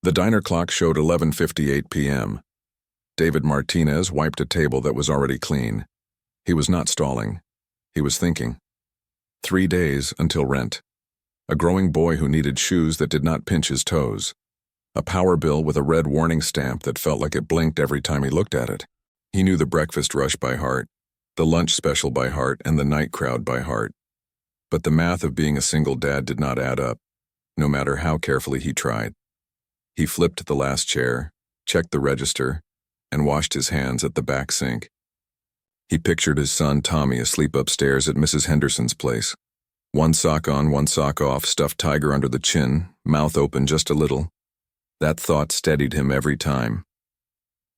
The diner clock showed 11:58 p.m. David Martinez wiped a table that was already clean. He was not stalling. He was thinking. 3 days until rent. A growing boy who needed shoes that did not pinch his toes. A power bill with a red warning stamp that felt like it blinked every time he looked at it. He knew the breakfast rush by heart, the lunch special by heart, and the night crowd by heart. But the math of being a single dad did not add up, no matter how carefully he tried. He flipped the last chair, checked the register, and washed his hands at the back sink. He pictured his son Tommy asleep upstairs at Mrs. Henderson's place. One sock on, one sock off, stuffed tiger under the chin, mouth open just a little. That thought steadied him every time.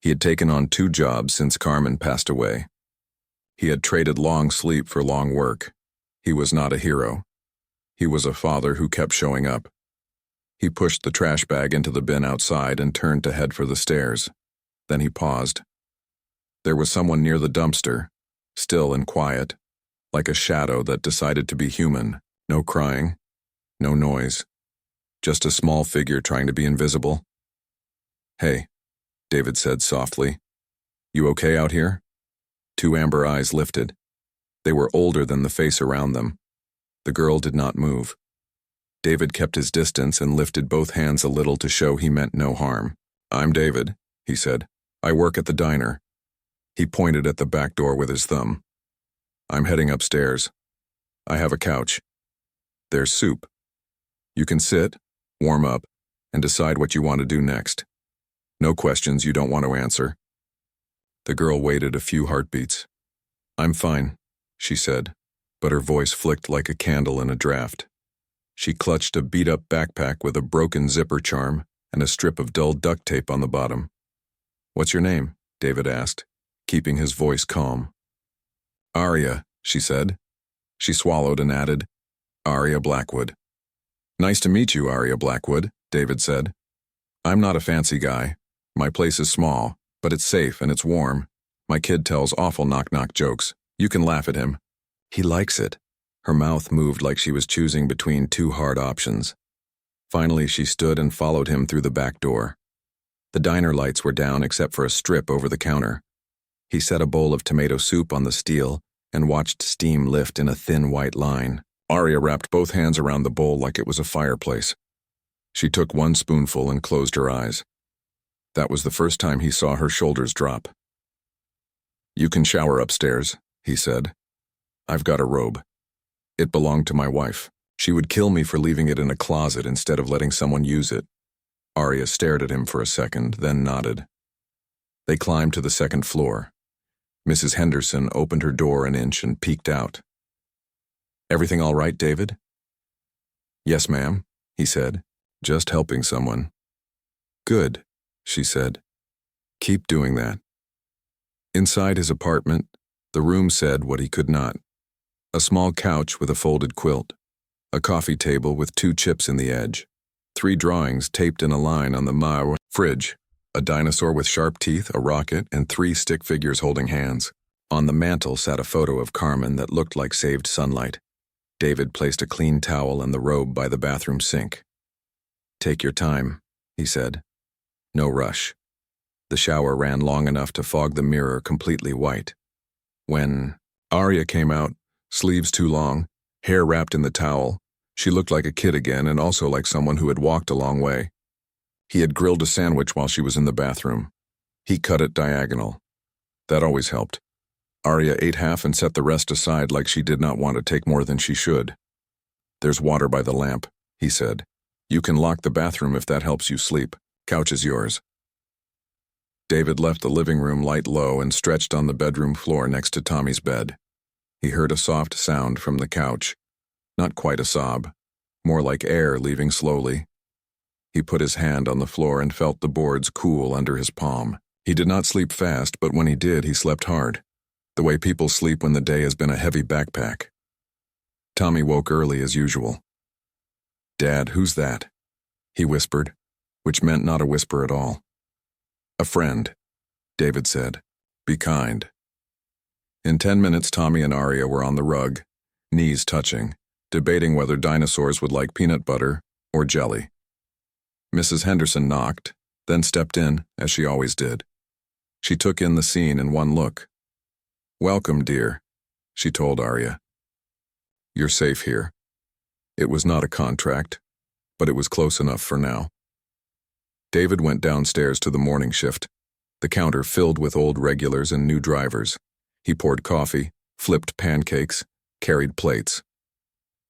He had taken on 2 jobs since Carmen passed away. He had traded long sleep for long work. He was not a hero. He was a father who kept showing up. He pushed the trash bag into the bin outside and turned to head for the stairs. Then he paused. There was someone near the dumpster, still and quiet, like a shadow that decided to be human. No crying, no noise, just a small figure trying to be invisible. "Hey," David said softly. "You okay out here?" 2 amber eyes lifted. They were older than the face around them. The girl did not move. David kept his distance and lifted both hands a little to show he meant no harm. "I'm David," he said. "I work at the diner." He pointed at the back door with his thumb. "I'm heading upstairs. I have a couch. There's soup. You can sit, warm up, and decide what you want to do next. No questions you don't want to answer." The girl waited a few heartbeats. "I'm fine," she said, but her voice flicked like a candle in a draft. She clutched a beat-up backpack with a broken zipper charm and a strip of dull duct tape on the bottom. "What's your name?" David asked, keeping his voice calm. "Aria," she said. She swallowed and added, "Aria Blackwood." "Nice to meet you, Aria Blackwood," David said. "I'm not a fancy guy. My place is small, but it's safe and it's warm. My kid tells awful knock-knock jokes. You can laugh at him. He likes it." Her mouth moved like she was choosing between 2 hard options. Finally, she stood and followed him through the back door. The diner lights were down except for a strip over the counter. He set a bowl of tomato soup on the steel and watched steam lift in a thin white line. Aria wrapped both hands around the bowl like it was a fireplace. She took 1 spoonful and closed her eyes. That was the first time he saw her shoulders drop. "You can shower upstairs," he said. "I've got a robe. It belonged to my wife. She would kill me for leaving it in a closet instead of letting someone use it." Aria stared at him for a second, then nodded. They climbed to the 2nd floor. Mrs. Henderson opened her door an inch and peeked out. "Everything all right, David?" "Yes, ma'am," he said. "Just helping someone." "Good," she said. "Keep doing that." Inside his apartment, the room said what he could not. A small couch with a folded quilt. A coffee table with 2 chips in the edge. 3 drawings taped in a line on the fridge. A dinosaur with sharp teeth, a rocket, and 3 stick figures holding hands. On the mantel sat a photo of Carmen that looked like saved sunlight. David placed a clean towel and the robe by the bathroom sink. "Take your time," he said. "No rush." The shower ran long enough to fog the mirror completely white. When Aria came out, sleeves too long, hair wrapped in the towel, she looked like a kid again and also like someone who had walked a long way. He had grilled a sandwich while she was in the bathroom. He cut it diagonal. That always helped. Aria ate half and set the rest aside like she did not want to take more than she should. "There's water by the lamp," he said. "You can lock the bathroom if that helps you sleep. Couch is yours." David left the living room light low and stretched on the bedroom floor next to Tommy's bed. He heard a soft sound from the couch. Not quite a sob, more like air leaving slowly. He put his hand on the floor and felt the boards cool under his palm. He did not sleep fast, but when he did, he slept hard, the way people sleep when the day has been a heavy backpack. Tommy woke early as usual. "Dad, who's that?" he whispered, which meant not a whisper at all. "A friend," David said. "Be kind." In 10 minutes, Tommy and Aria were on the rug, knees touching, debating whether dinosaurs would like peanut butter or jelly. Mrs. Henderson knocked, then stepped in, as she always did. She took in the scene in one look. "Welcome, dear," she told Aria. "You're safe here." It was not a contract, but it was close enough for now. David went downstairs to the morning shift, the counter filled with old regulars and new drivers. He poured coffee, flipped pancakes, carried plates.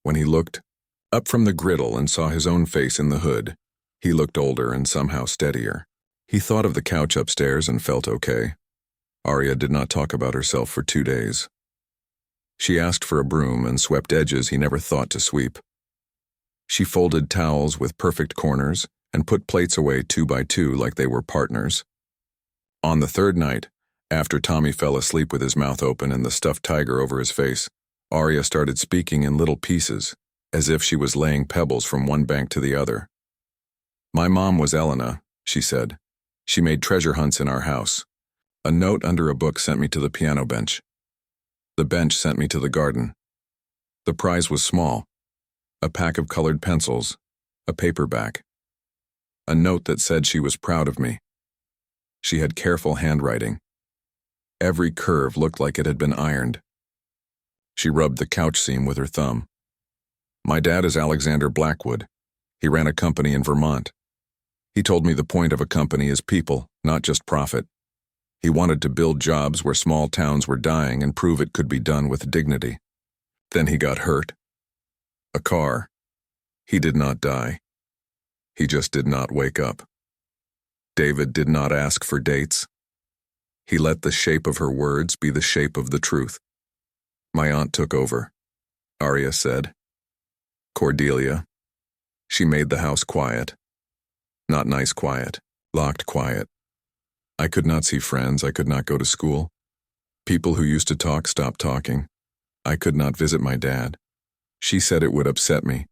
When he looked up from the griddle and saw his own face in the hood, he looked older and somehow steadier. He thought of the couch upstairs and felt okay. Aria did not talk about herself for 2 days. She asked for a broom and swept edges he never thought to sweep. She folded towels with perfect corners and put plates away 2 by 2 like they were partners. On the third night, after Tommy fell asleep with his mouth open and the stuffed tiger over his face, Aria started speaking in little pieces, as if she was laying pebbles from one bank to the other. "My mom was Elena," she said. "She made treasure hunts in our house. A note under a book sent me to the piano bench. The bench sent me to the garden. The prize was small. A pack of colored pencils, a paperback. A note that said she was proud of me. She had careful handwriting. Every curve looked like it had been ironed." She rubbed the couch seam with her thumb. "My dad is Alexander Blackwood. He ran a company in Vermont. He told me the point of a company is people, not just profit. He wanted to build jobs where small towns were dying and prove it could be done with dignity. Then he got hurt. A car. He did not die. He just did not wake up." David did not ask for dates. He let the shape of her words be the shape of the truth. "My aunt took over," Aria said. "Cordelia. She made the house quiet. Not nice quiet, locked quiet. I could not see friends, I could not go to school. People who used to talk stopped talking. I could not visit my dad. She said it would upset me.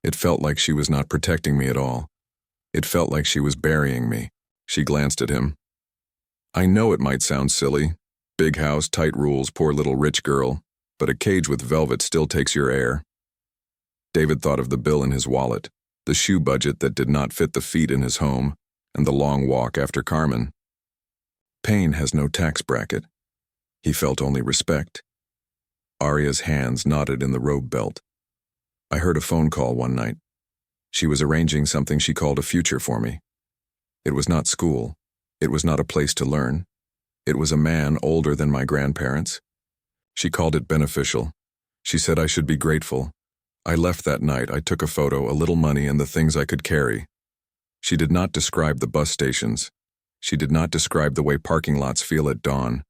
It felt like she was not protecting me at all. It felt like she was burying me." She glanced at him. "I know it might sound silly. Big house, tight rules, poor little rich girl. But a cage with velvet still takes your air." David thought of the bill in his wallet, the shoe budget that did not fit the feet in his home, and the long walk after Carmen. Pain has no tax bracket. He felt only respect. Aria's hands knotted in the robe belt. "I heard a phone call one night. She was arranging something she called a future for me. It was not school. It was not a place to learn. It was a man older than my grandparents. She called it beneficial. She said I should be grateful. I left that night. I took a photo, a little money, and the things I could carry." She did not describe the bus stations. She did not describe the way parking lots feel at dawn.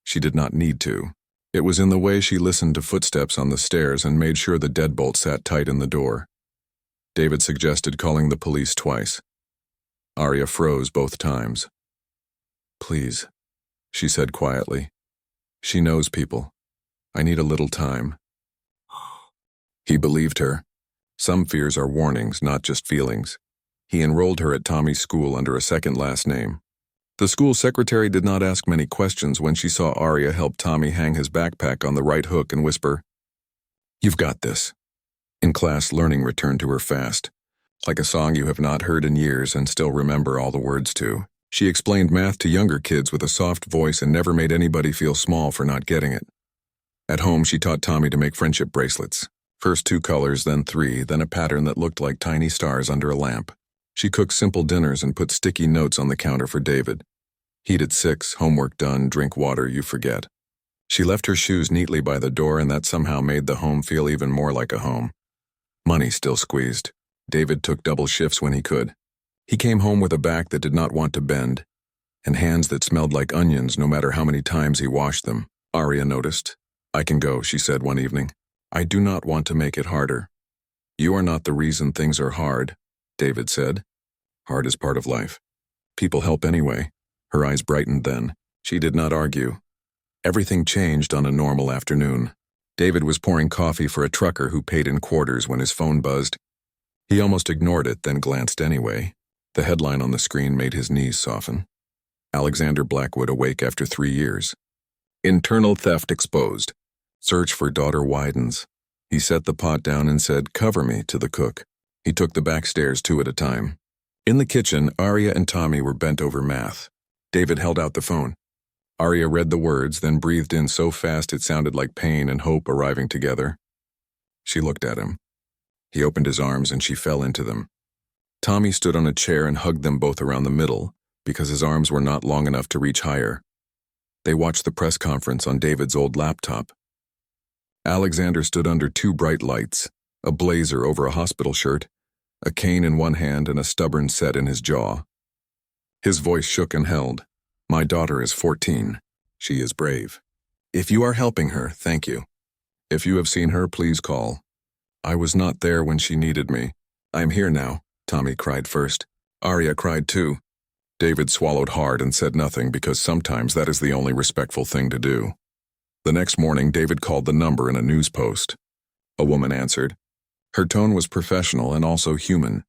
She did not need to. It was in the way she listened to footsteps on the stairs and made sure the deadbolt sat tight in the door. David suggested calling the police twice. Aria froze both times. "Please," she said quietly. "She knows people. I need a little time." He believed her. Some fears are warnings, not just feelings. He enrolled her at Tommy's school under a second last name. The school secretary did not ask many questions when she saw Aria help Tommy hang his backpack on the right hook and whisper, "You've got this." In class, learning returned to her fast, like a song you have not heard in years and still remember all the words to. She explained math to younger kids with a soft voice and never made anybody feel small for not getting it. At home, she taught Tommy to make friendship bracelets. First 2 colors, then 3, then a pattern that looked like tiny stars under a lamp. She cooked simple dinners and put sticky notes on the counter for David. Heat at 6, homework done, drink water, you forget. She left her shoes neatly by the door, and that somehow made the home feel even more like a home. Money still squeezed. David took double shifts when he could. He came home with a back that did not want to bend, and hands that smelled like onions no matter how many times he washed them. Aria noticed. "I can go," she said one evening. "I do not want to make it harder." "You are not the reason things are hard," David said. "Hard is part of life. People help anyway." Her eyes brightened then. She did not argue. Everything changed on a normal afternoon. David was pouring coffee for a trucker who paid in quarters when his phone buzzed. He almost ignored it, then glanced anyway. The headline on the screen made his knees soften. Alexander Blackwood awake after 3 years. Internal theft exposed. Search for daughter widens. He set the pot down and said, "Cover me," to the cook. He took the back stairs 2 at a time. In the kitchen, Aria and Tommy were bent over math. David held out the phone. Aria read the words, then breathed in so fast it sounded like pain and hope arriving together. She looked at him. He opened his arms and she fell into them. Tommy stood on a chair and hugged them both around the middle, because his arms were not long enough to reach higher. They watched the press conference on David's old laptop. Alexander stood under two bright lights, a blazer over a hospital shirt, a cane in one hand and a stubborn set in his jaw. His voice shook and held. My daughter is 14. She is brave. If you are helping her, thank you. If you have seen her, please call. I was not there when she needed me. I am here now, Tommy cried first. Aria cried too. David swallowed hard and said nothing because sometimes that is the only respectful thing to do. The next morning, David called the number in a news post. A woman answered. Her tone was professional and also human.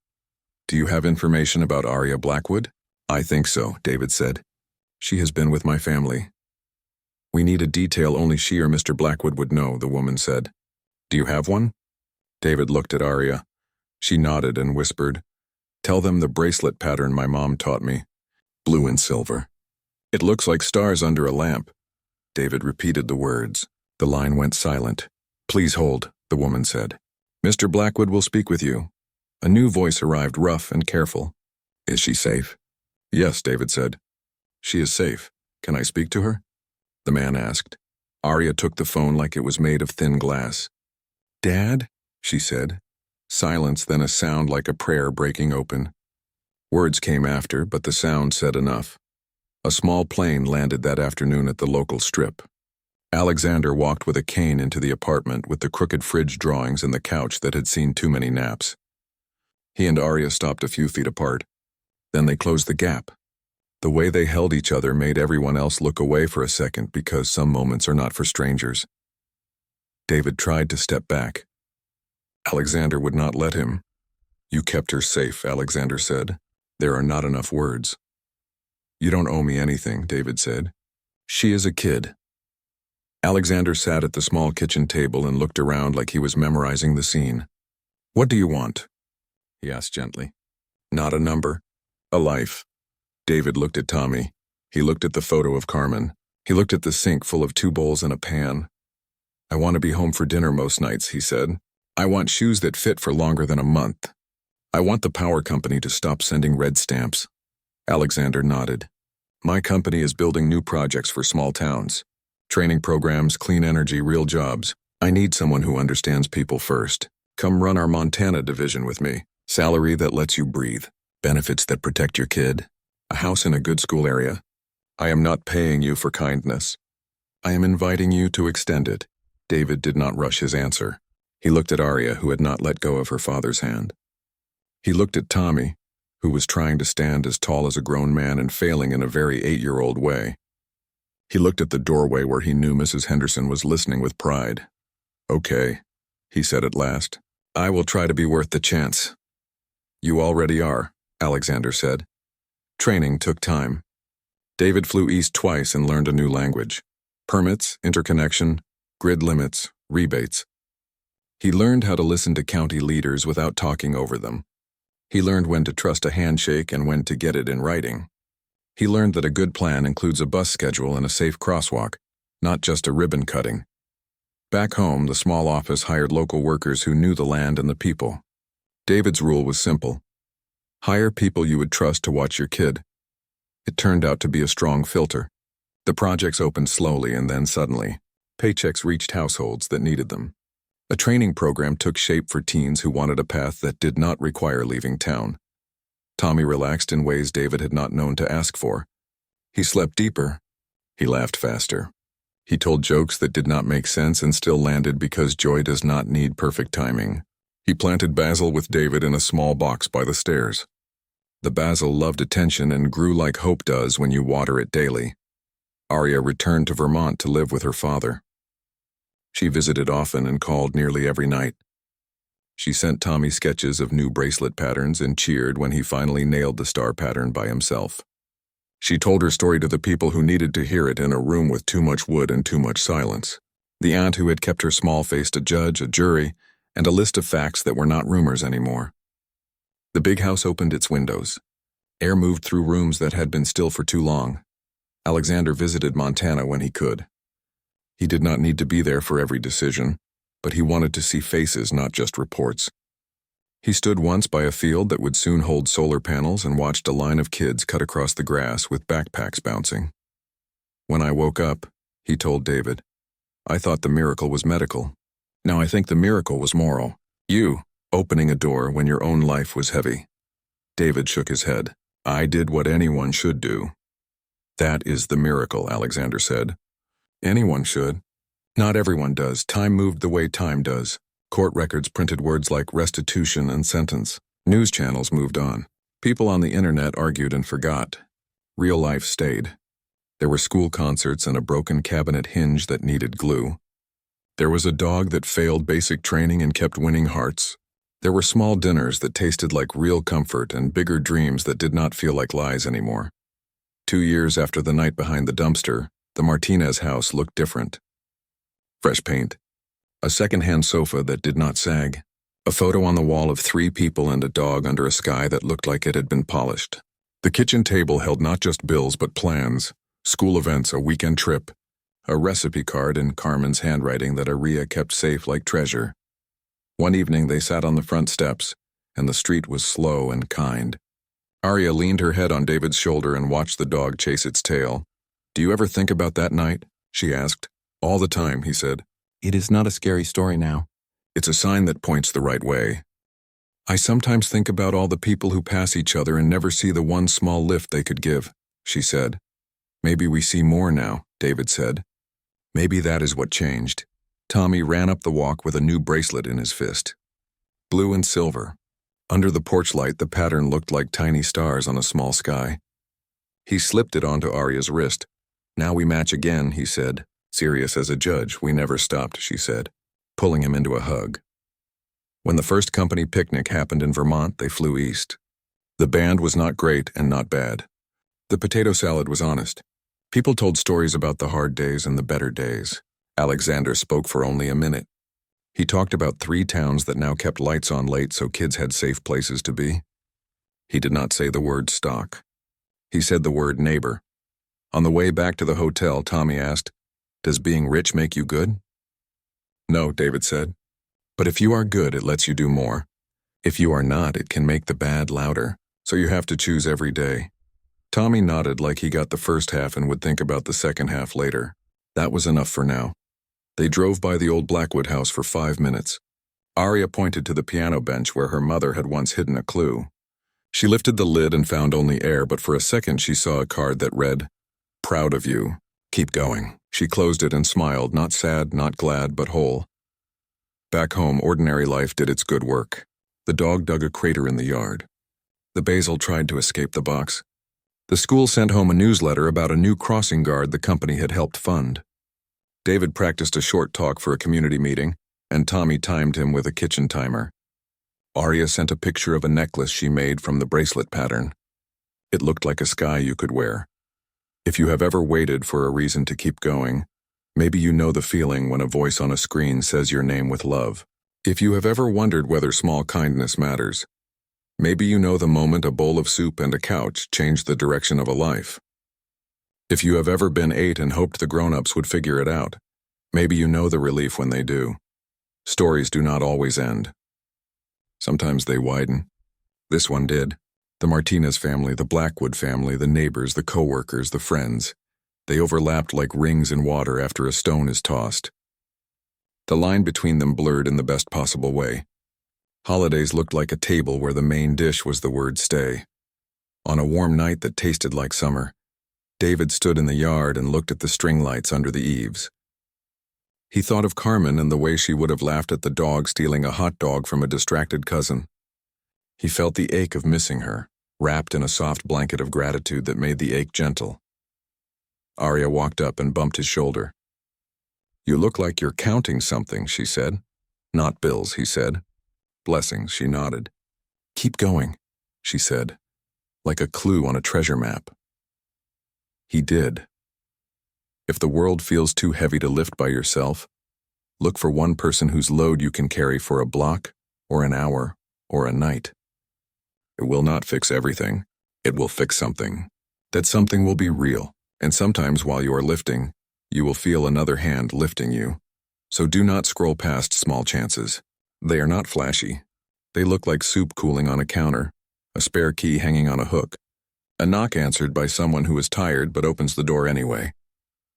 Do you have information about Aria Blackwood? I think so, David said. She has been with my family. We need a detail only she or Mr. Blackwood would know, the woman said. Do you have one? David looked at Aria. She nodded and whispered, Tell them the bracelet pattern my mom taught me. Blue and silver. It looks like stars under a lamp. David repeated the words. The line went silent. Please hold, the woman said. Mr. Blackwood will speak with you. A new voice arrived, rough and careful. Is she safe? Yes, David said. She is safe. Can I speak to her? The man asked. Aria took the phone like it was made of thin glass. Dad? She said. Silence, then a sound like a prayer breaking open. Words came after, but the sound said enough. A small plane landed that afternoon at the local strip. Alexander walked with a cane into the apartment with the crooked fridge drawings and the couch that had seen too many naps. He and Aria stopped a few feet apart. Then they closed the gap. The way they held each other made everyone else look away for a second because some moments are not for strangers. David tried to step back. Alexander would not let him. You kept her safe, Alexander said. There are not enough words. You don't owe me anything, David said. She is a kid. Alexander sat at the small kitchen table and looked around like he was memorizing the scene. What do you want? He asked gently. Not a number. A life. David looked at Tommy. He looked at the photo of Carmen. He looked at the sink full of 2 bowls and a pan. I want to be home for dinner most nights, he said. I want shoes that fit for longer than a month. I want the power company to stop sending red stamps. Alexander nodded. My company is building new projects for small towns. Training programs, clean energy, real jobs. I need someone who understands people first. Come run our Montana division with me. Salary that lets you breathe. Benefits that protect your kid. A house in a good school area. I am not paying you for kindness. I am inviting you to extend it. David did not rush his answer. He looked at Aria, who had not let go of her father's hand. He looked at Tommy, who was trying to stand as tall as a grown man and failing in a very 8-year-old way. He looked at the doorway where he knew Mrs. Henderson was listening with pride. Okay, he said at last. I will try to be worth the chance. You already are, Alexander said. Training took time. David flew east twice and learned a new language. Permits, interconnection, grid limits, rebates. He learned how to listen to county leaders without talking over them. He learned when to trust a handshake and when to get it in writing. He learned that a good plan includes a bus schedule and a safe crosswalk, not just a ribbon cutting. Back home, the small office hired local workers who knew the land and the people. David's rule was simple. Hire people you would trust to watch your kid. It turned out to be a strong filter. The projects opened slowly and then suddenly, paychecks reached households that needed them. A training program took shape for teens who wanted a path that did not require leaving town. Tommy relaxed in ways David had not known to ask for. He slept deeper. He laughed faster. He told jokes that did not make sense and still landed because joy does not need perfect timing. He planted basil with David in a small box by the stairs. The basil loved attention and grew like hope does when you water it daily. Aria returned to Vermont to live with her father. She visited often and called nearly every night. She sent Tommy sketches of new bracelet patterns and cheered when he finally nailed the star pattern by himself. She told her story to the people who needed to hear it in a room with too much wood and too much silence. The aunt who had kept her small faced a judge, a jury, and a list of facts that were not rumors anymore. The big house opened its windows. Air moved through rooms that had been still for too long. Alexander visited Montana when he could. He did not need to be there for every decision, but he wanted to see faces, not just reports. He stood once by a field that would soon hold solar panels and watched a line of kids cut across the grass with backpacks bouncing. When I woke up, he told David, I thought the miracle was medical. Now I think the miracle was moral. You, opening a door when your own life was heavy. David shook his head. I did what anyone should do. That is the miracle, Alexander said. Anyone should. Not everyone does. Time moved the way time does. Court records printed words like restitution and sentence. News channels moved on. People on the internet argued and forgot. Real life stayed. There were school concerts and a broken cabinet hinge that needed glue. There was a dog that failed basic training and kept winning hearts. There were small dinners that tasted like real comfort and bigger dreams that did not feel like lies anymore. 2 years after the night behind the dumpster, the Martinez house looked different. Fresh paint. A second-hand sofa that did not sag. A photo on the wall of 3 people and a dog under a sky that looked like it had been polished. The kitchen table held not just bills but plans, school events, a weekend trip, a recipe card in Carmen's handwriting that Aria kept safe like treasure. One evening they sat on the front steps, and the street was slow and kind. Aria leaned her head on David's shoulder and watched the dog chase its tail. Do you ever think about that night? She asked. All the time, he said. It is not a scary story now. It's a sign that points the right way. I sometimes think about all the people who pass each other and never see the one small lift they could give, she said. Maybe we see more now, David said. Maybe that is what changed. Tommy ran up the walk with a new bracelet in his fist. Blue and silver. Under the porch light, the pattern looked like tiny stars on a small sky. He slipped it onto Aria's wrist. Now we match again, he said. Serious as a judge, we never stopped, she said, pulling him into a hug. When the first company picnic happened in Vermont, they flew east. The band was not great and not bad. The potato salad was honest. People told stories about the hard days and the better days. Alexander spoke for only a minute. He talked about 3 towns that now kept lights on late so kids had safe places to be. He did not say the word stock. He said the word neighbor. On the way back to the hotel, Tommy asked, Does being rich make you good? No, David said. But if you are good, it lets you do more. If you are not, it can make the bad louder, so you have to choose every day. Tommy nodded like he got the first half and would think about the second half later. That was enough for now. They drove by the old Blackwood house for 5 minutes. Aria pointed to the piano bench where her mother had once hidden a clue. She lifted the lid and found only air, but for a second she saw a card that read, Proud of you. Keep going. She closed it and smiled, not sad, not glad, but whole. Back home, ordinary life did its good work. The dog dug a crater in the yard. The basil tried to escape the box. The school sent home a newsletter about a new crossing guard the company had helped fund. David practiced a short talk for a community meeting, and Tommy timed him with a kitchen timer. Aria sent a picture of a necklace she made from the bracelet pattern. It looked like a sky you could wear. If you have ever waited for a reason to keep going, maybe you know the feeling when a voice on a screen says your name with love. If you have ever wondered whether small kindness matters, maybe you know the moment a bowl of soup and a couch changed the direction of a life. If you have ever been 8 and hoped the grown-ups would figure it out, maybe you know the relief when they do. Stories do not always end. Sometimes they widen. This one did. The Martinez family, the Blackwood family, the neighbors, the co-workers, the friends. They overlapped like rings in water after a stone is tossed. The line between them blurred in the best possible way. Holidays looked like a table where the main dish was the word stay. On a warm night that tasted like summer, David stood in the yard and looked at the string lights under the eaves. He thought of Carmen and the way she would have laughed at the dog stealing a hot dog from a distracted cousin. He felt the ache of missing her, wrapped in a soft blanket of gratitude that made the ache gentle. Aria walked up and bumped his shoulder. You look like you're counting something, she said. Not bills, he said. Blessings, she nodded. Keep going, she said, like a clue on a treasure map. He did. If the world feels too heavy to lift by yourself, look for one person whose load you can carry for a block, or an hour, or a night. It will not fix everything. It will fix something. That something will be real, and sometimes while you are lifting, you will feel another hand lifting you. So do not scroll past small chances. They are not flashy. They look like soup cooling on a counter, a spare key hanging on a hook, a knock answered by someone who is tired but opens the door anyway.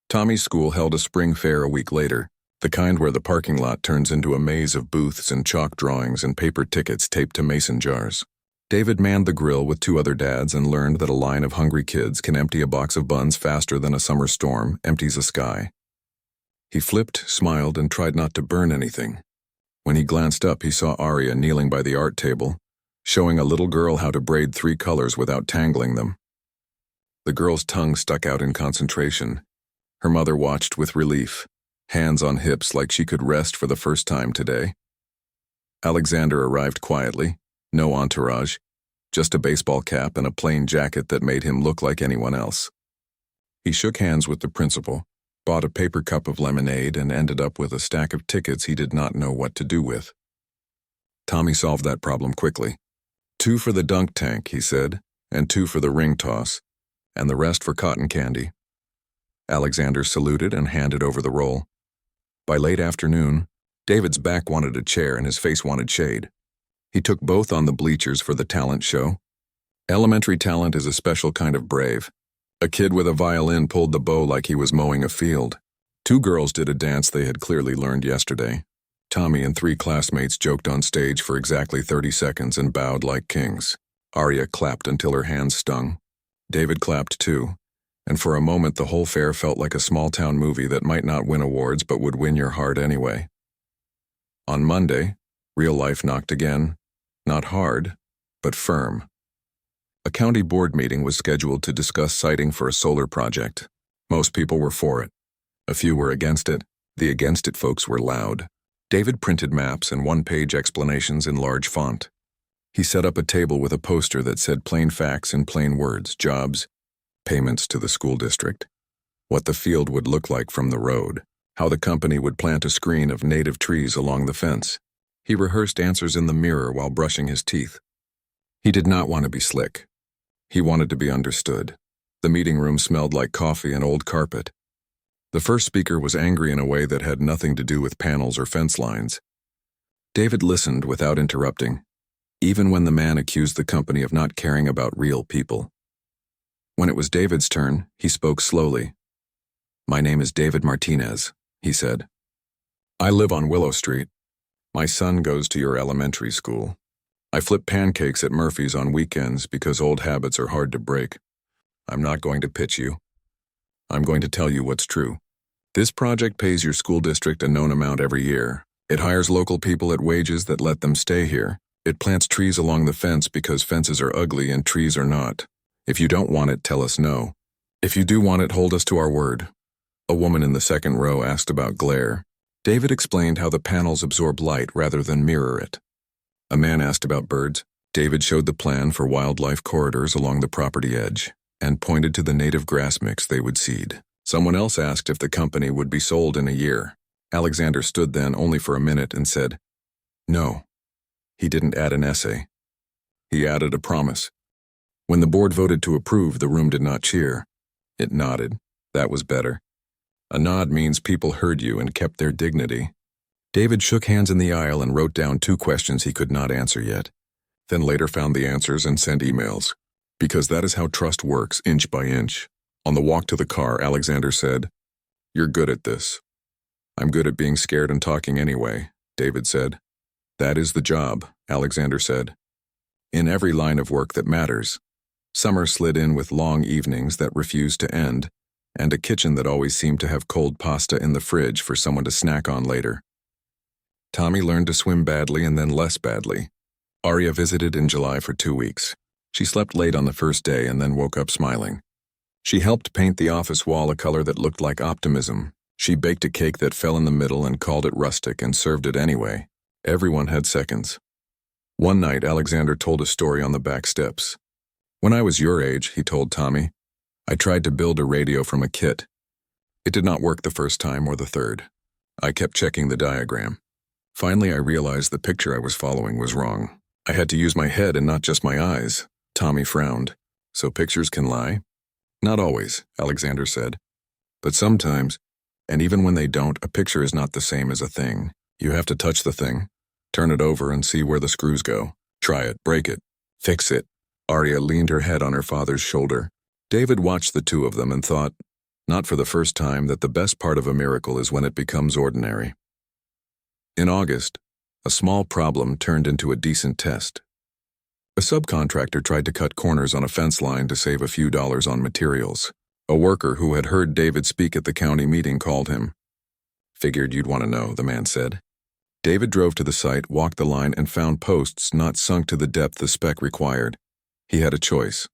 Tommy's school held a spring fair a week later, the kind where the parking lot turns into a maze of booths and chalk drawings and paper tickets taped to mason jars. David manned the grill with 2 other dads and learned that a line of hungry kids can empty a box of buns faster than a summer storm empties a sky. He flipped, smiled, and tried not to burn anything. When he glanced up, he saw Aria kneeling by the art table, showing a little girl how to braid 3 colors without tangling them. The girl's tongue stuck out in concentration. Her mother watched with relief, hands on hips like she could rest for the first time today. Alexander arrived quietly, no entourage, just a baseball cap and a plain jacket that made him look like anyone else. He shook hands with the principal, bought a paper cup of lemonade, and ended up with a stack of tickets he did not know what to do with. Tommy solved that problem quickly. 2 for the dunk tank, he said, and 2 for the ring toss, and the rest for cotton candy. Alexander saluted and handed over the roll. By late afternoon, David's back wanted a chair and his face wanted shade. He took both on the bleachers for the talent show. Elementary talent is a special kind of brave. A kid with a violin pulled the bow like he was mowing a field. 2 girls did a dance they had clearly learned yesterday. Tommy and 3 classmates joked on stage for exactly 30 seconds and bowed like kings. Aria clapped until her hands stung. David clapped too, and for a moment the whole fair felt like a small-town movie that might not win awards but would win your heart anyway. On Monday, real life knocked again, not hard, but firm. A county board meeting was scheduled to discuss siting for a solar project. Most people were for it. A few were against it. The against it folks were loud. David printed maps and 1-page explanations in large font. He set up a table with a poster that said plain facts in plain words: jobs, payments to the school district, what the field would look like from the road, how the company would plant a screen of native trees along the fence. He rehearsed answers in the mirror while brushing his teeth. He did not want to be slick. He wanted to be understood. The meeting room smelled like coffee and old carpet. The first speaker was angry in a way that had nothing to do with panels or fence lines. David listened without interrupting, even when the man accused the company of not caring about real people. When it was David's turn, he spoke slowly. "My name is David Martinez," he said. "I live on Willow Street. My son goes to your elementary school. I flip pancakes at Murphy's on weekends because old habits are hard to break. I'm not going to pitch you. I'm going to tell you what's true. This project pays your school district a known amount every year. It hires local people at wages that let them stay here. It plants trees along the fence because fences are ugly and trees are not. If you don't want it, tell us no. If you do want it, hold us to our word." A woman in the second row asked about glare. David explained how the panels absorb light rather than mirror it. A man asked about birds. David showed the plan for wildlife corridors along the property edge and pointed to the native grass mix they would seed. Someone else asked if the company would be sold in a year. Alexander stood then only for a minute and said, "No." He didn't add an essay. He added a promise. When the board voted to approve, the room did not cheer. It nodded. That was better. A nod means people heard you and kept their dignity. David shook hands in the aisle and wrote down 2 questions he could not answer yet, then later found the answers and sent emails. Because that is how trust works, inch by inch. On the walk to the car, Alexander said, "You're good at this." "I'm good at being scared and talking anyway," David said. "That is the job," Alexander said. "In every line of work that matters." Summer slid in with long evenings that refused to end, and a kitchen that always seemed to have cold pasta in the fridge for someone to snack on later. Tommy learned to swim badly and then less badly. Aria visited in July for 2 weeks. She slept late on the first day and then woke up smiling. She helped paint the office wall a color that looked like optimism. She baked a cake that fell in the middle and called it rustic and served it anyway. Everyone had seconds. One night, Alexander told a story on the back steps. "When I was your age," he told Tommy, "I tried to build a radio from a kit. It did not work the first time or the third. I kept checking the diagram. Finally, I realized the picture I was following was wrong. I had to use my head and not just my eyes." Tommy frowned. So pictures can lie? Not always, Alexander said. But sometimes, and even when they don't, a picture is not the same as a thing. You have to touch the thing, turn it over and see where the screws go. Try it, break it, fix it. Aria leaned her head on her father's shoulder. David watched the two of them and thought, not for the first time, that the best part of a miracle is when it becomes ordinary. In August, a small problem turned into a decent test. A subcontractor tried to cut corners on a fence line to save a few dollars on materials. A worker who had heard David speak at the county meeting called him. Figured you'd want to know, the man said. David drove to the site, walked the line, and found posts not sunk to the depth the spec required. He had a choice.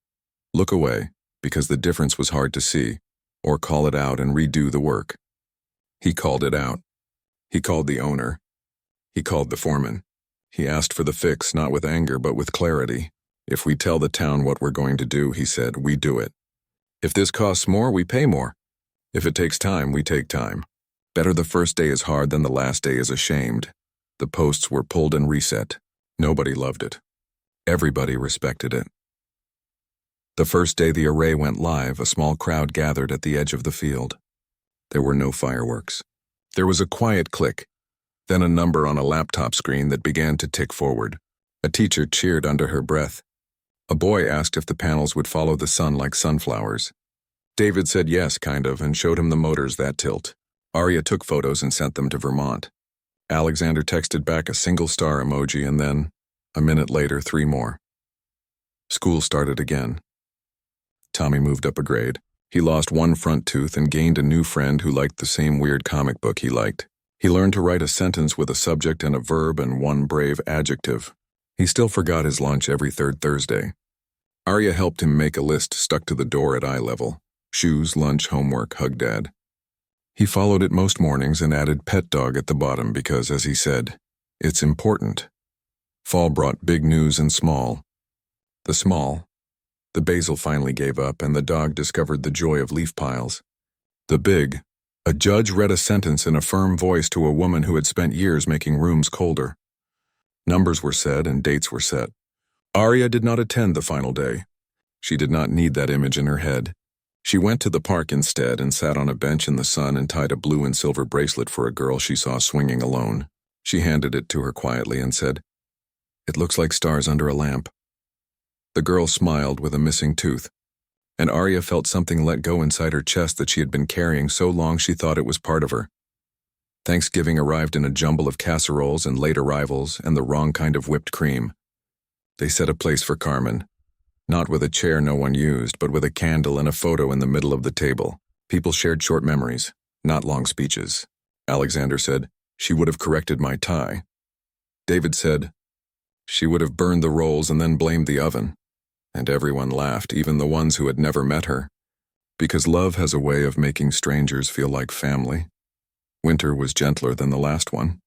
Look away, because the difference was hard to see, or call it out and redo the work. He called it out. He called the owner. He called the foreman. He asked for the fix, not with anger, but with clarity. If we tell the town what we're going to do, he said, we do it. If this costs more, we pay more. If it takes time, we take time. Better the first day is hard than the last day is ashamed. The posts were pulled and reset. Nobody loved it. Everybody respected it. The first day the array went live, a small crowd gathered at the edge of the field. There were no fireworks. There was a quiet click, then a number on a laptop screen that began to tick forward. A teacher cheered under her breath. A boy asked if the panels would follow the sun like sunflowers. David said yes, kind of, and showed him the motors that tilt. Aria took photos and sent them to Vermont. Alexander texted back a single star emoji and then, a minute later, 3 more. School started again. Tommy moved up a grade. He lost one front tooth and gained a new friend who liked the same weird comic book he liked. He learned to write a sentence with a subject and a verb and one brave adjective. He still forgot his lunch every third Thursday. Aria helped him make a list stuck to the door at eye level. Shoes, lunch, homework, hug dad. He followed it most mornings and added pet dog at the bottom because, as he said, it's important. Fall brought big news and small. The small, the basil finally gave up and the dog discovered the joy of leaf piles. The big, a judge read a sentence in a firm voice to a woman who had spent years making rooms colder. Numbers were said and dates were set. Aria did not attend the final day. She did not need that image in her head. She went to the park instead and sat on a bench in the sun and tied a blue and silver bracelet for a girl she saw swinging alone. She handed it to her quietly and said, "It looks like stars under a lamp." The girl smiled with a missing tooth, and Aria felt something let go inside her chest that she had been carrying so long she thought it was part of her. Thanksgiving arrived in a jumble of casseroles and late arrivals and the wrong kind of whipped cream. They set a place for Carmen, not with a chair no one used, but with a candle and a photo in the middle of the table. People shared short memories, not long speeches. Alexander said, "She would have corrected my tie." David said, "She would have burned the rolls and then blamed the oven." And everyone laughed, even the ones who had never met her, because love has a way of making strangers feel like family. Winter was gentler than the last one.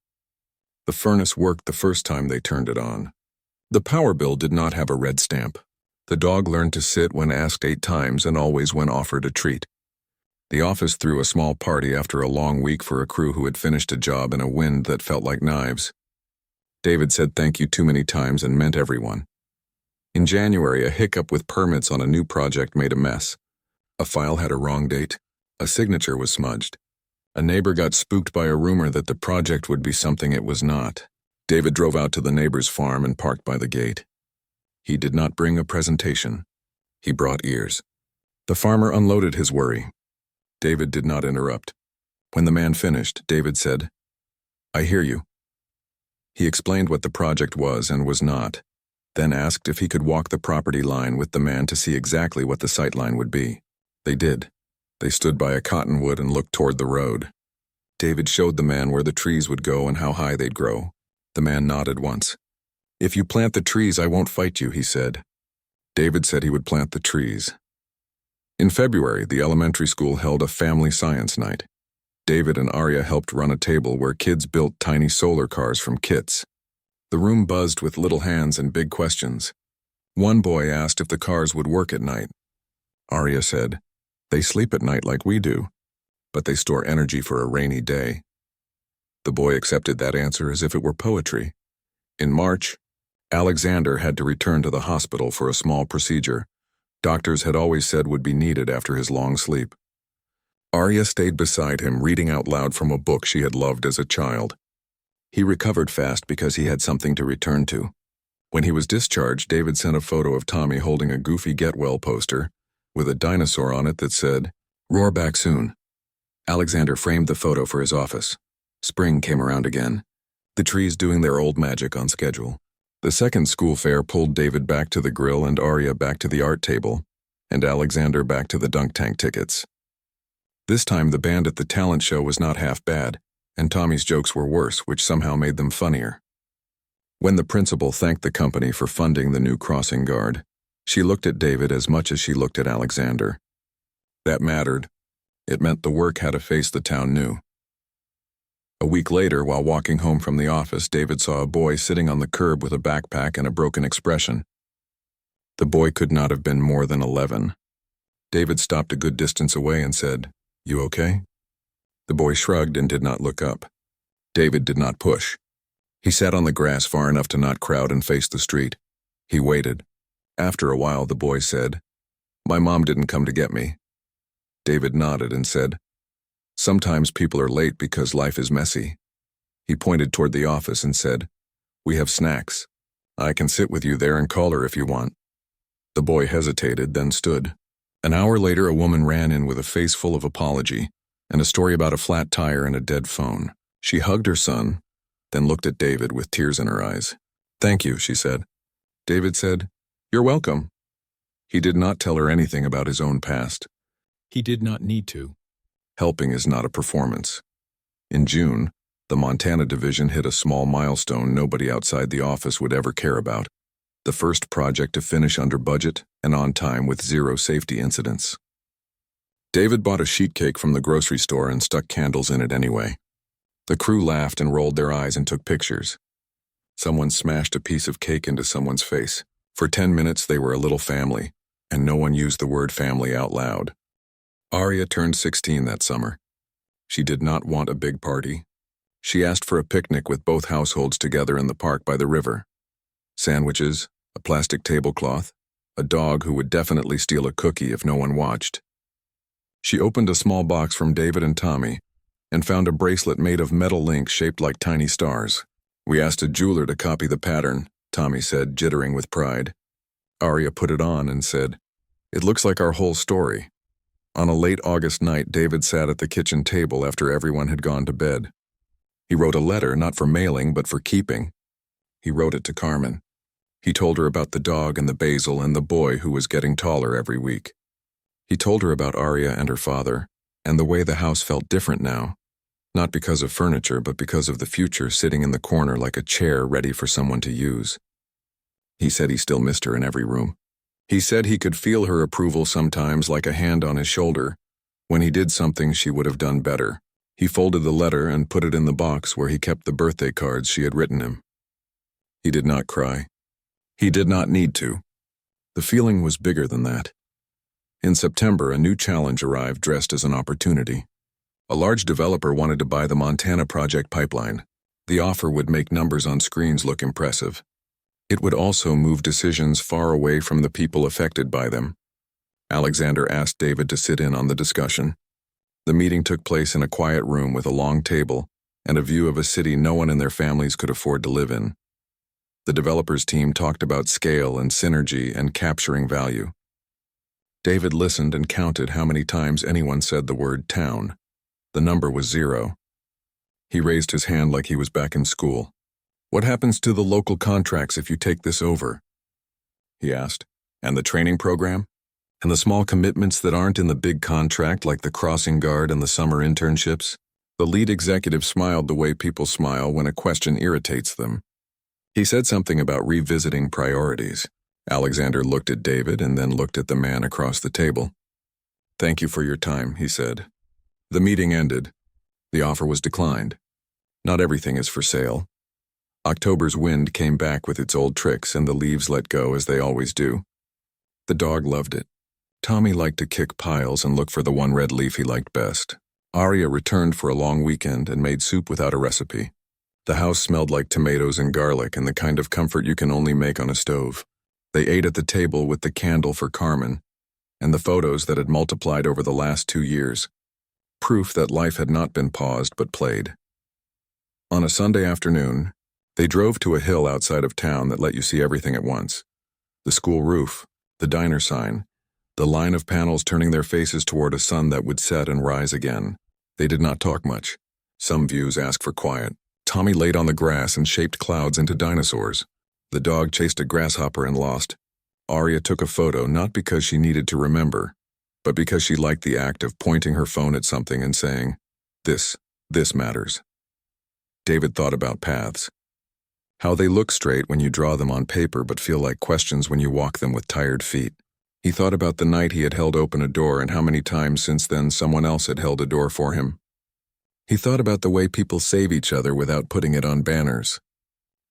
The furnace worked the first time they turned it on. The power bill did not have a red stamp. The dog learned to sit when asked 8 times and always when offered a treat. The office threw a small party after a long week for a crew who had finished a job in a wind that felt like knives. David said thank you too many times and meant everyone. In January, a hiccup with permits on a new project made a mess. A file had a wrong date. A signature was smudged. A neighbor got spooked by a rumor that the project would be something it was not. David drove out to the neighbor's farm and parked by the gate. He did not bring a presentation. He brought ears. The farmer unloaded his worry. David did not interrupt. When the man finished, David said, "I hear you." He explained what the project was and was not, then asked if he could walk the property line with the man to see exactly what the sight line would be. They did. They stood by a cottonwood and looked toward the road. David showed the man where the trees would go and how high they'd grow. The man nodded once. "If you plant the trees, I won't fight you," he said. David said he would plant the trees. In February, the elementary school held a family science night. David and Aria helped run a table where kids built tiny solar cars from kits. The room buzzed with little hands and big questions. One boy asked if the cars would work at night. Aria said, "They sleep at night like we do, but they store energy for a rainy day." The boy accepted that answer as if it were poetry. In March, Alexander had to return to the hospital for a small procedure. Doctors had always said would be needed after his long sleep. Aria stayed beside him, reading out loud from a book she had loved as a child. He recovered fast because he had something to return to. When he was discharged, David sent a photo of Tommy holding a goofy Get Well poster with a dinosaur on it that said, "Roar back soon." Alexander framed the photo for his office. Spring came around again, the trees doing their old magic on schedule. The second school fair pulled David back to the grill and Aria back to the art table, and Alexander back to the dunk tank tickets. This time the band at the talent show was not half bad, and Tommy's jokes were worse, which somehow made them funnier. When the principal thanked the company for funding the new crossing guard, she looked at David as much as she looked at Alexander. That mattered. It meant the work had a face the town knew. A week later, while walking home from the office, David saw a boy sitting on the curb with a backpack and a broken expression. The boy could not have been more than 11. David stopped a good distance away and said, "You okay?" The boy shrugged and did not look up. David did not push. He sat on the grass far enough to not crowd and face the street. He waited. After a while, the boy said, "My mom didn't come to get me." David nodded and said, "Sometimes people are late because life is messy." He pointed toward the office and said, "We have snacks. I can sit with you there and call her if you want." The boy hesitated, then stood. An hour later, a woman ran in with a face full of apology and a story about a flat tire and a dead phone. She hugged her son, then looked at David with tears in her eyes. "Thank you," she said. David said, "You're welcome." He did not tell her anything about his own past. He did not need to. Helping is not a performance. In June, the Montana division hit a small milestone nobody outside the office would ever care about. The first project to finish under budget and on time with 0 safety incidents. David bought a sheet cake from the grocery store and stuck candles in it anyway. The crew laughed and rolled their eyes and took pictures. Someone smashed a piece of cake into someone's face. For 10 minutes they were a little family, and no one used the word family out loud. Aria turned 16 that summer. She did not want a big party. She asked for a picnic with both households together in the park by the river. Sandwiches, a plastic tablecloth, a dog who would definitely steal a cookie if no one watched. She opened a small box from David and Tommy and found a bracelet made of metal links shaped like tiny stars. "We asked a jeweler to copy the pattern," Tommy said, jittering with pride. Aria put it on and said, "It looks like our whole story." On a late August night, David sat at the kitchen table after everyone had gone to bed. He wrote a letter, not for mailing, but for keeping. He wrote it to Carmen. He told her about the dog and the basil and the boy who was getting taller every week. He told her about Aria and her father, and the way the house felt different now, not because of furniture, but because of the future sitting in the corner like a chair ready for someone to use. He said he still missed her in every room. He said he could feel her approval sometimes like a hand on his shoulder. When he did something she would have done better. He folded the letter and put it in the box where he kept the birthday cards she had written him. He did not cry. He did not need to. The feeling was bigger than that. In September, a new challenge arrived dressed as an opportunity. A large developer wanted to buy the Montana Project pipeline. The offer would make numbers on screens look impressive. It would also move decisions far away from the people affected by them. Alexander asked David to sit in on the discussion. The meeting took place in a quiet room with a long table and a view of a city no one in their families could afford to live in. The developers team talked about scale and synergy and capturing value. David listened and counted how many times anyone said the word town. The number was 0. He raised his hand like he was back in school. "What happens to the local contracts if you take this over?" he asked. "And the training program? And the small commitments that aren't in the big contract like the crossing guard and the summer internships?" The lead executive smiled the way people smile when a question irritates them. He said something about revisiting priorities. Alexander looked at David and then looked at the man across the table. "Thank you for your time," he said. The meeting ended. The offer was declined. Not everything is for sale. October's wind came back with its old tricks and the leaves let go as they always do. The dog loved it. Tommy liked to kick piles and look for the one red leaf he liked best. Aria returned for a long weekend and made soup without a recipe. The house smelled like tomatoes and garlic and the kind of comfort you can only make on a stove. They ate at the table with the candle for Carmen, and the photos that had multiplied over the last 2 years. Proof that life had not been paused but played. On a Sunday afternoon, they drove to a hill outside of town that let you see everything at once. The school roof, the diner sign, the line of panels turning their faces toward a sun that would set and rise again. They did not talk much. Some views ask for quiet. Tommy laid on the grass and shaped clouds into dinosaurs. The dog chased a grasshopper and lost. Aria took a photo not because she needed to remember, but because she liked the act of pointing her phone at something and saying, this matters. David thought about paths. How they look straight when you draw them on paper but feel like questions when you walk them with tired feet. He thought about the night he had held open a door and how many times since then someone else had held a door for him. He thought about the way people save each other without putting it on banners.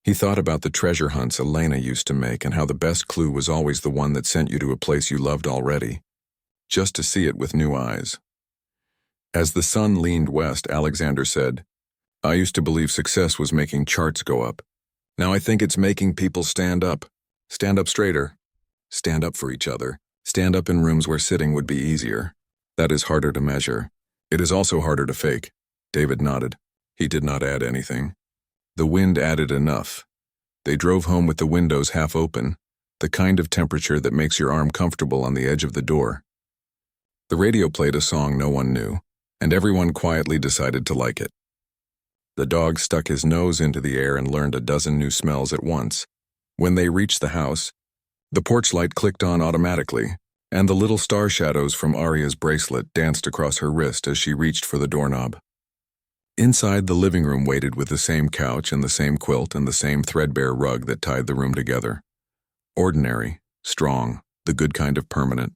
He thought about the treasure hunts Elena used to make and how the best clue was always the one that sent you to a place you loved already, just to see it with new eyes. As the sun leaned west, Alexander said, "I used to believe success was making charts go up. Now I think it's making people stand up straighter, stand up for each other, stand up in rooms where sitting would be easier. That is harder to measure. It is also harder to fake." David nodded. He did not add anything. The wind added enough. They drove home with the windows half open, the kind of temperature that makes your arm comfortable on the edge of the door. The radio played a song no one knew, and everyone quietly decided to like it. The dog stuck his nose into the air and learned a dozen new smells at once. When they reached the house, the porch light clicked on automatically, and the little star shadows from Aria's bracelet danced across her wrist as she reached for the doorknob. Inside, the living room waited with the same couch and the same quilt and the same threadbare rug that tied the room together. Ordinary, strong, the good kind of permanent.